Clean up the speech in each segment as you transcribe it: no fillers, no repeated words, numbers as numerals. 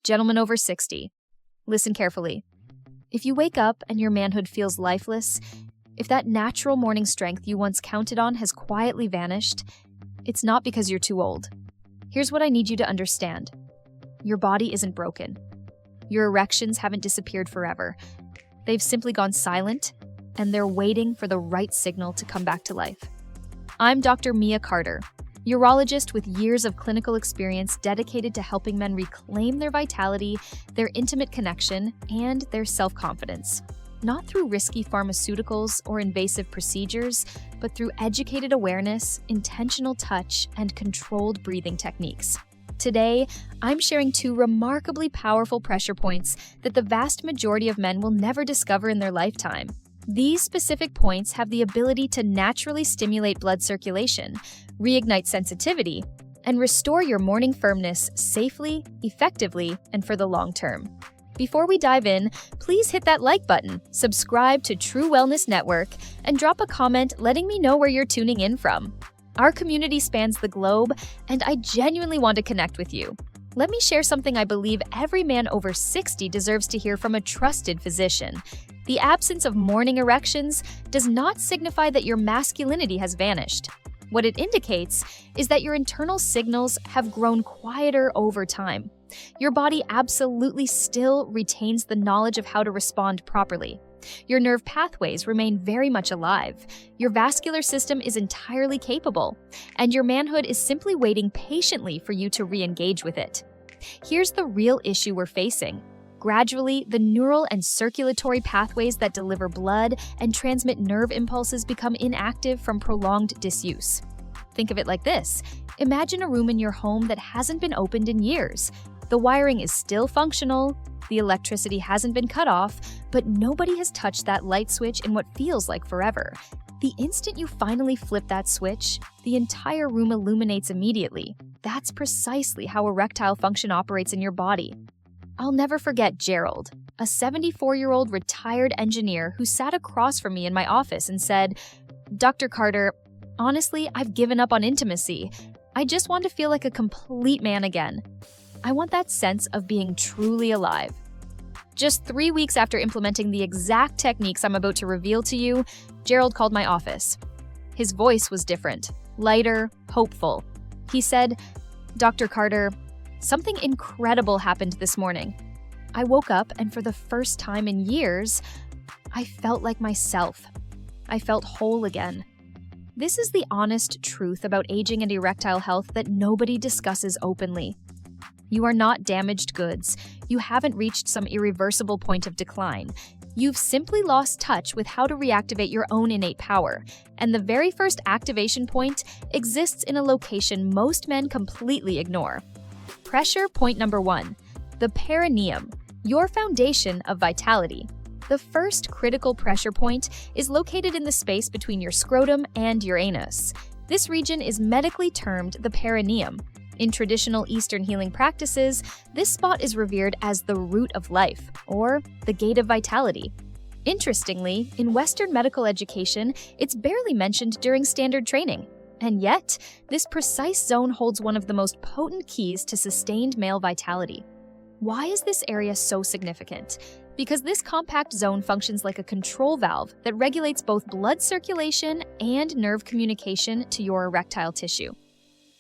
Gentlemen over 60, listen carefully. If you wake up and your manhood feels lifeless, if that natural morning strength you once counted on has quietly vanished, it's not because you're too old. Here's what I need you to understand. Your body isn't broken. Your erections haven't disappeared forever. They've simply gone silent, and they're waiting for the right signal to come back to life. I'm Dr. Mia Carter, urologist with years of clinical experience dedicated to helping men reclaim their vitality, their intimate connection, and their self-confidence. Not through risky pharmaceuticals or invasive procedures, but through educated awareness, intentional touch, and controlled breathing techniques. Today, I'm sharing 2 remarkably powerful pressure points that the vast majority of men will never discover in their lifetime. These specific points have the ability to naturally stimulate blood circulation, reignite sensitivity, and restore your morning firmness safely, effectively, and for the long term. Before we dive in, please hit that like button, subscribe to True Wellness Network, and drop a comment letting me know where you're tuning in from. Our community spans the globe, and I genuinely want to connect with you. Let me share something I believe every man over 60 deserves to hear from a trusted physician. The absence of morning erections does not signify that your masculinity has vanished. What it indicates is that your internal signals have grown quieter over time. Your body absolutely still retains the knowledge of how to respond properly. Your nerve pathways remain very much alive. Your vascular system is entirely capable, and your manhood is simply waiting patiently for you to re-engage with it. Here's the real issue we're facing. Gradually, the neural and circulatory pathways that deliver blood and transmit nerve impulses become inactive from prolonged disuse. Think of it like this. Imagine a room in your home that hasn't been opened in years. The wiring is still functional, the electricity hasn't been cut off, but nobody has touched that light switch in what feels like forever. The instant you finally flip that switch, the entire room illuminates immediately. That's precisely how erectile function operates in your body. I'll never forget Gerald, a 74-year-old retired engineer who sat across from me in my office and said, "Dr. Carter, honestly, I've given up on intimacy. I just want to feel like a complete man again. I want that sense of being truly alive." Just 3 weeks after implementing the exact techniques I'm about to reveal to you, Gerald called my office. His voice was different, lighter, hopeful. He said, "Dr. Carter, something incredible happened this morning. I woke up and for the first time in years, I felt like myself. I felt whole again." This is the honest truth about aging and erectile health that nobody discusses openly. You are not damaged goods. You haven't reached some irreversible point of decline. You've simply lost touch with how to reactivate your own innate power, and the very first activation point exists in a location most men completely ignore. Pressure point number 1, the perineum, your foundation of vitality. The first critical pressure point is located in the space between your scrotum and your anus. This region is medically termed the perineum. In traditional Eastern healing practices, this spot is revered as the root of life, or the gate of vitality. Interestingly, in Western medical education, it's barely mentioned during standard training. And yet, this precise zone holds one of the most potent keys to sustained male vitality. Why is this area so significant? Because this compact zone functions like a control valve that regulates both blood circulation and nerve communication to your erectile tissue.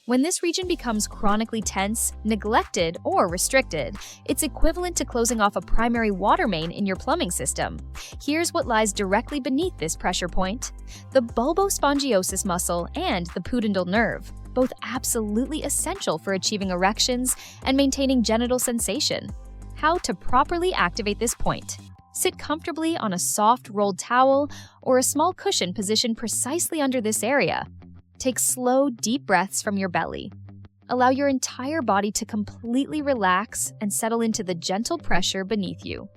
When this region becomes chronically tense, neglected, or restricted, it's equivalent to closing off a primary water main in your plumbing system. Here's what lies directly beneath this pressure point: the bulbospongiosus muscle and the pudendal nerve, both absolutely essential for achieving erections and maintaining genital sensation. How to properly activate this point. Sit comfortably on a soft rolled towel or a small cushion positioned precisely under this area. Take slow, deep breaths from your belly. Allow your entire body to completely relax and settle into the gentle pressure beneath you.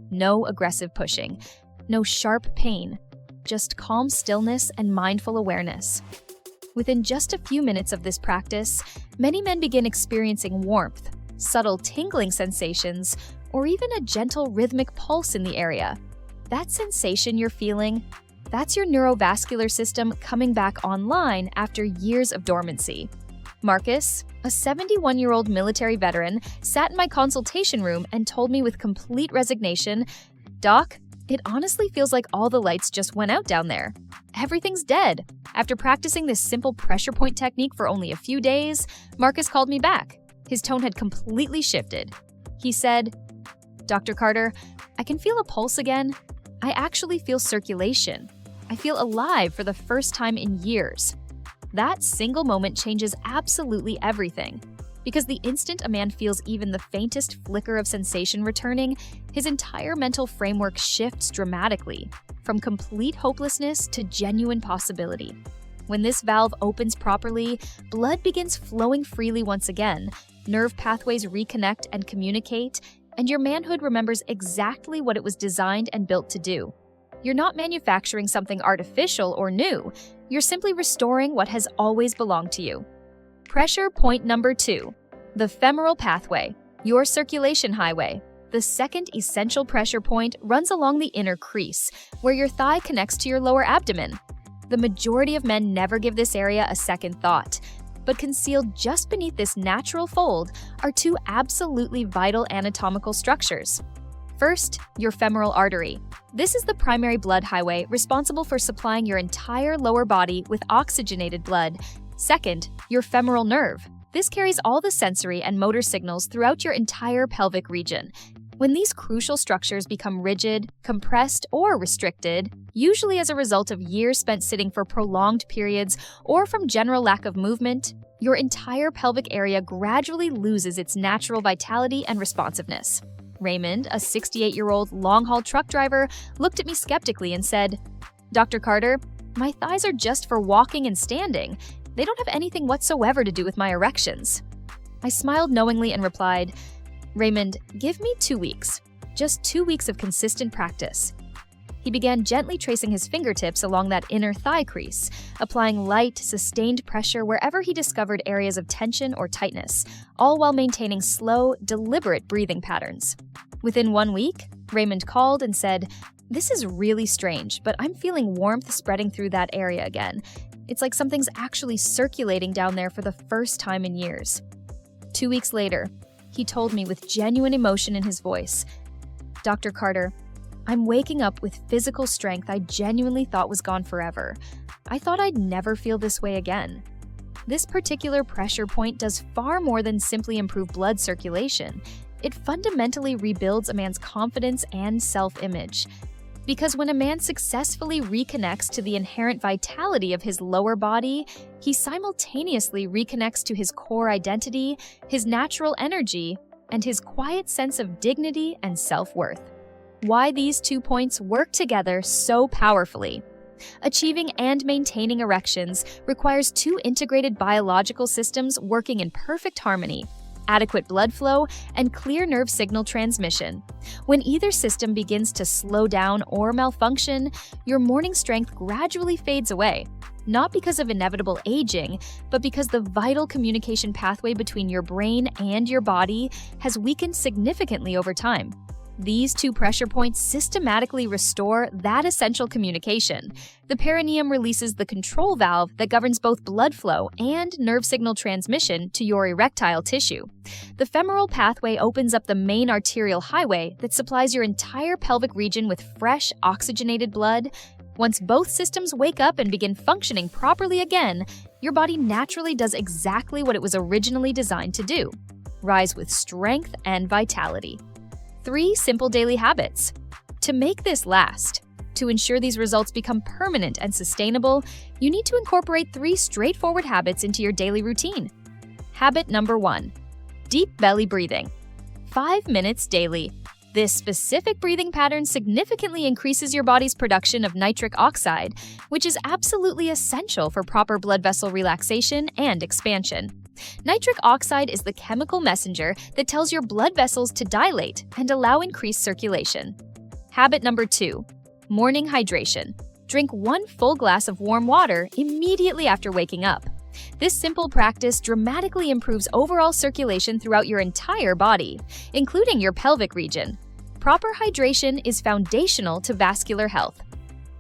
No aggressive pushing, no sharp pain, just calm stillness and mindful awareness. Within just a few minutes of this practice, many men begin experiencing warmth, subtle tingling sensations, or even a gentle rhythmic pulse in the area. That sensation you're feeling, that's your neurovascular system coming back online after years of dormancy. Marcus, a 71-year-old military veteran, sat in my consultation room and told me with complete resignation, "Doc, it honestly feels like all the lights just went out down there. Everything's dead." After practicing this simple pressure point technique for only a few days, Marcus called me back. His tone had completely shifted. He said, "Dr. Carter, I can feel a pulse again. I actually feel circulation. I feel alive for the first time in years." That single moment changes absolutely everything. Because the instant a man feels even the faintest flicker of sensation returning, his entire mental framework shifts dramatically, from complete hopelessness to genuine possibility. When this valve opens properly, blood begins flowing freely once again, nerve pathways reconnect and communicate, and your manhood remembers exactly what it was designed and built to do. You're not manufacturing something artificial or new. You're simply restoring what has always belonged to you. Pressure point number 2, the femoral pathway, your circulation highway. The second essential pressure point runs along the inner crease, where your thigh connects to your lower abdomen. The majority of men never give this area a second thought, but concealed just beneath this natural fold are two absolutely vital anatomical structures. First, your femoral artery. This is the primary blood highway responsible for supplying your entire lower body with oxygenated blood. Second, your femoral nerve. This carries all the sensory and motor signals throughout your entire pelvic region. When these crucial structures become rigid, compressed, or restricted, usually as a result of years spent sitting for prolonged periods or from general lack of movement, your entire pelvic area gradually loses its natural vitality and responsiveness. Raymond, a 68-year-old long-haul truck driver, looked at me skeptically and said, "Dr. Carter, my thighs are just for walking and standing. They don't have anything whatsoever to do with my erections." I smiled knowingly and replied, "Raymond, give me 2 weeks. Just 2 weeks of consistent practice." He began gently tracing his fingertips along that inner thigh crease, applying light, sustained pressure wherever he discovered areas of tension or tightness, all while maintaining slow, deliberate breathing patterns. Within 1 week, Raymond called and said, "This is really strange, but I'm feeling warmth spreading through that area again. It's like something's actually circulating down there for the first time in years." 2 weeks later, he told me with genuine emotion in his voice, "Dr. Carter, I'm waking up with physical strength I genuinely thought was gone forever. I thought I'd never feel this way again." This particular pressure point does far more than simply improve blood circulation. It fundamentally rebuilds a man's confidence and self-image. Because when a man successfully reconnects to the inherent vitality of his lower body, he simultaneously reconnects to his core identity, his natural energy, and his quiet sense of dignity and self-worth. Why these 2 points work together so powerfully. Achieving and maintaining erections requires 2 integrated biological systems working in perfect harmony: adequate blood flow and clear nerve signal transmission. When either system begins to slow down or malfunction, your morning strength gradually fades away, not because of inevitable aging, but because the vital communication pathway between your brain and your body has weakened significantly over time. These 2 pressure points systematically restore that essential communication. The perineum releases the control valve that governs both blood flow and nerve signal transmission to your erectile tissue. The femoral pathway opens up the main arterial highway that supplies your entire pelvic region with fresh, oxygenated blood. Once both systems wake up and begin functioning properly again, your body naturally does exactly what it was originally designed to do: rise with strength and vitality. 3 simple daily habits. To make this last, to ensure these results become permanent and sustainable, you need to incorporate 3 straightforward habits into your daily routine. Habit number 1, deep belly breathing. 5 minutes daily. This specific breathing pattern significantly increases your body's production of nitric oxide, which is absolutely essential for proper blood vessel relaxation and expansion. Nitric oxide is the chemical messenger that tells your blood vessels to dilate and allow increased circulation. Habit number 2, morning hydration. Drink 1 full glass of warm water immediately after waking up. This simple practice dramatically improves overall circulation throughout your entire body, including your pelvic region. Proper hydration is foundational to vascular health.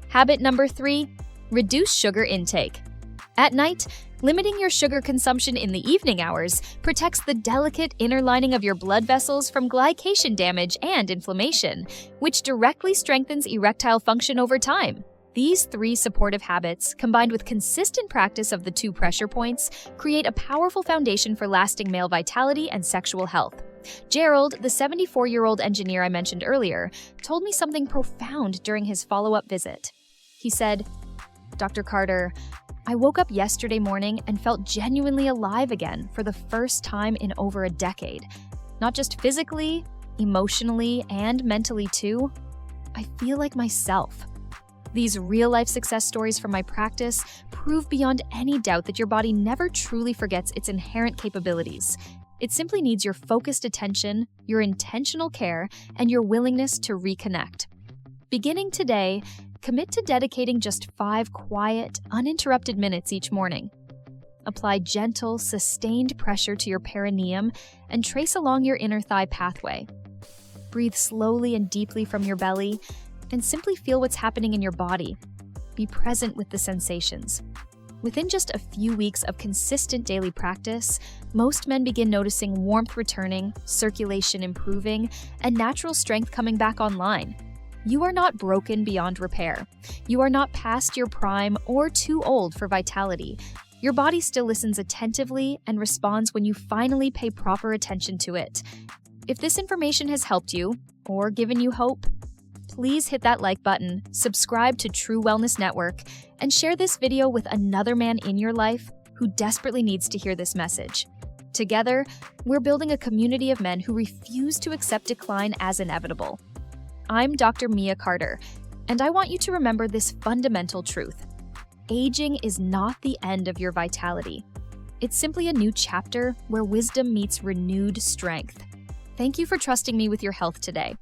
Habit number 3, reduce sugar intake. At night, Limiting your sugar consumption in the evening hours protects the delicate inner lining of your blood vessels from glycation damage and inflammation, which directly strengthens erectile function over time. These 3 supportive habits, combined with consistent practice of the 2 pressure points, create a powerful foundation for lasting male vitality and sexual health. Gerald, the 74-year-old engineer I mentioned earlier, told me something profound during his follow-up visit. He said, "Dr. Carter, I woke up yesterday morning and felt genuinely alive again for the first time in over a decade. Not just physically, emotionally, and mentally too. I feel like myself." These real-life success stories from my practice prove beyond any doubt that your body never truly forgets its inherent capabilities. It simply needs your focused attention, your intentional care, and your willingness to reconnect. Beginning today, commit to dedicating just 5 quiet, uninterrupted minutes each morning. Apply gentle, sustained pressure to your perineum and trace along your inner thigh pathway. Breathe slowly and deeply from your belly, and simply feel what's happening in your body. Be present with the sensations. Within just a few weeks of consistent daily practice, most men begin noticing warmth returning, circulation improving, and natural strength coming back online. You are not broken beyond repair. You are not past your prime or too old for vitality. Your body still listens attentively and responds when you finally pay proper attention to it. If this information has helped you, or given you hope, please hit that like button, subscribe to True Wellness Network, and share this video with another man in your life who desperately needs to hear this message. Together, we're building a community of men who refuse to accept decline as inevitable. I'm Dr. Mia Carter, and I want you to remember this fundamental truth. Aging is not the end of your vitality. It's simply a new chapter where wisdom meets renewed strength. Thank you for trusting me with your health today.